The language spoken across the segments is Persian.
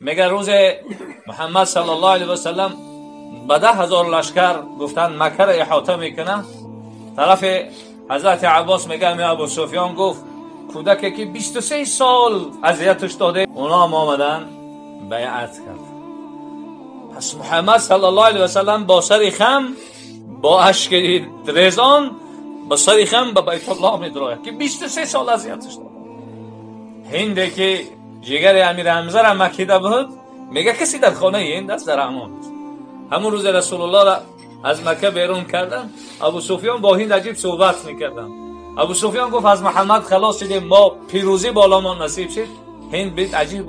میگه روز محمد صلی الله علیه و سلم به 10,000 لشکر گفتن مکه را احاطه میکنه، طرف حضرت عباس میگه می ابو سفیان گفت کودکی که 23 سال اذیتش داده اونا هم آمدن بیعت کرد. پس محمد صلی الله علیه و سلم با سر خم با اشک ریزان با سر خم به بیت الله میدراید که 23 سال اذیتش داده. هنده که جگر امیر حمزه را مکیده بود میگه کسی در خانه این دست در امان. همون روز رسول الله را از مکه بیرون کردن، ابو سفیان با هند عجیب صحبت میکردن. ابو سفیان گفت از محمد خلاص شدیم، ما پیروزی بالا ما نصیب شد. هند بیت عجیب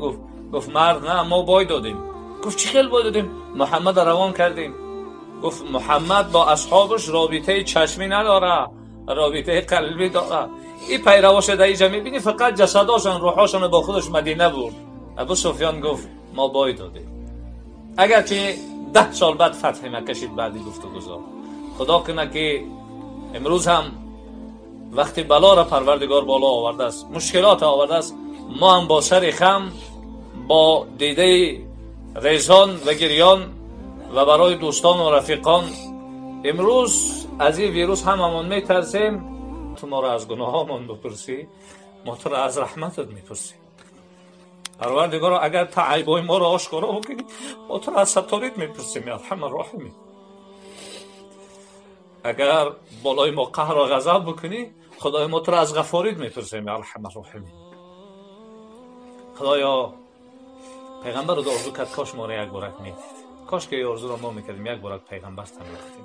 گفت مرد نه ما بای دادیم. گفت چی خیلی بای دادیم؟ محمد روان کردیم. گفت محمد با اصحابش رابطه چشمی نداره، رابطه قلبی داره. این پیرواش در اینجا میبینی فقط جسداشون روحاشون با خودش مدینه برد. ابو سفیان گفت ما بای دادیم. اگرچه 10 سال بعد فتح مکه شد بعدی گفت و گذار. خدا کنه که امروز هم وقتی بلا را پروردگار بالا آورده است، مشکلات آورده است، ما هم با سر خم با دیده ریزان و گریان و برای دوستان و رفیقان امروز از این ویروس هممون میترسیم. تو ما را از گناهامون بپرسی، ما تو را از رحمتت میپرسی. پروردگار اگر تا عیبای ما را آشکارا بکنی ما تو را از ستارت میپرسیم یا ارحم الراحمین. اگر بالای ما قهر و غضب بکنی خدای ما تو را از غفارت میپرسیم یا ارحم الراحمین. خدایا پیغمبر رو آرزو کرد کاش ما را یک بارک میدید، کاش که آرزو را ما میکردیم یک بارک پیغمبر تن می‌رفتیم.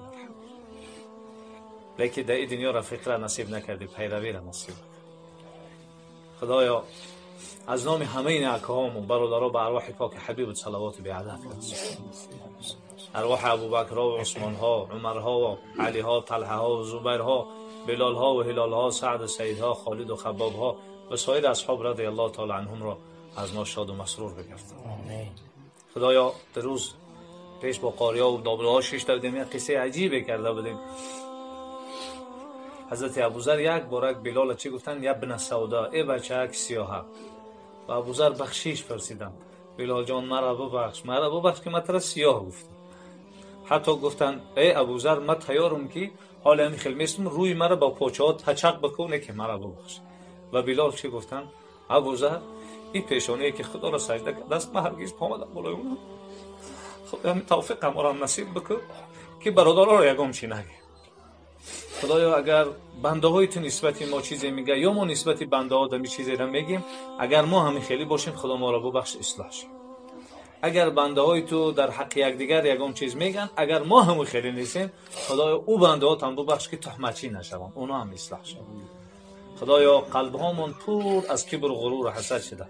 لیکن در این دنیا رفیق را نصیب نکردی، پیروی را نصیب. خدایا از نام همه این اکهام و برادرها به ارواح پاک حبیبت صلوات بیعدد کنید. ارواح ابوبکر و عثمان ها، عمر ها و علی ها، طلحه ها و زبیر ها، بلال ها و هلال ها، سعد و سعید ها، خالد و خباب ها و سایر اصحاب رضی الله تعالی عنهم را از ما شاد و مسرور بگرد. خدایا در روز پیش با قاریا و دابله ها شش دادیم یک قصه عجیبی کرده بودیم. حضرت ابوذر یک بارک بلال چی گفتن؟ یا ابن سودا، ای بچه‌ک سیاه. و ابوذر بخشیش پرسیدم بلال جان مرا ببخش که من ترا سیاه گفتم. حتی گفتن ای ابوذر من تیارم که حال همین خیلی میستم روی مرا با پاچه‌ها تچق بکنه که مرا ببخش. و بلال چی گفتن؟ ابوذر این پیشانی که خدا را سجده کرد است من هرگز پامدم بالای اون. خدا همین توفیق ما را نصیب بکن که برادرها را یگام چی نگی. خدایا اگر بنده های تو نسبت ما چیزی میگه یا ما نسبت بنده ها دمی چیزی را میگیم، اگر ما همین خیلی باشیم خدا ما را ببخش اصلاح شیم. اگر بنده های تو در حق یکدیگر یگام چیز میگن، اگر ما همین خیلی نیستیم خدایا او بنده ها تام ببخش که تهمتچی نشوند، اونا هم اصلاح شوند. خدایا قلب هامون پر از کبر و غرور و حسد شده،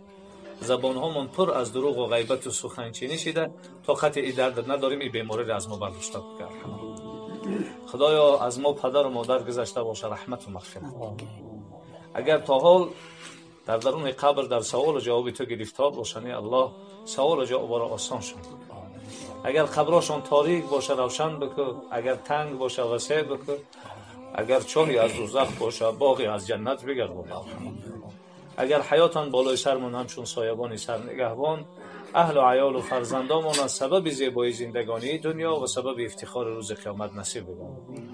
زبان هامون پر از دروغ و غیبت و سخنچینی شده، طاقت این درد نداریم، این بیماری را از ما برداشته بکن. خدایا از ما پدر و مادر گذشته باشه رحمت و مغفرت. اگر تا حال در درون قبر در سوال و جواب تو گرفتار باشن الله سوال و جواب را آسان شون. اگر قبرشان تاریک باشه روشن بکن، اگر تنگ باشه وسیع بکن، اگر چاهی از دوزخ باشه باغی از جنت بگردون. اگر حیاتان بالای سرمون همچون سایبان سر نگهبان، اهل و عیال و فرزندامون از سبب زیبایی زندگانی دنیا و سبب افتخار روز قیامت نصیب بگردون.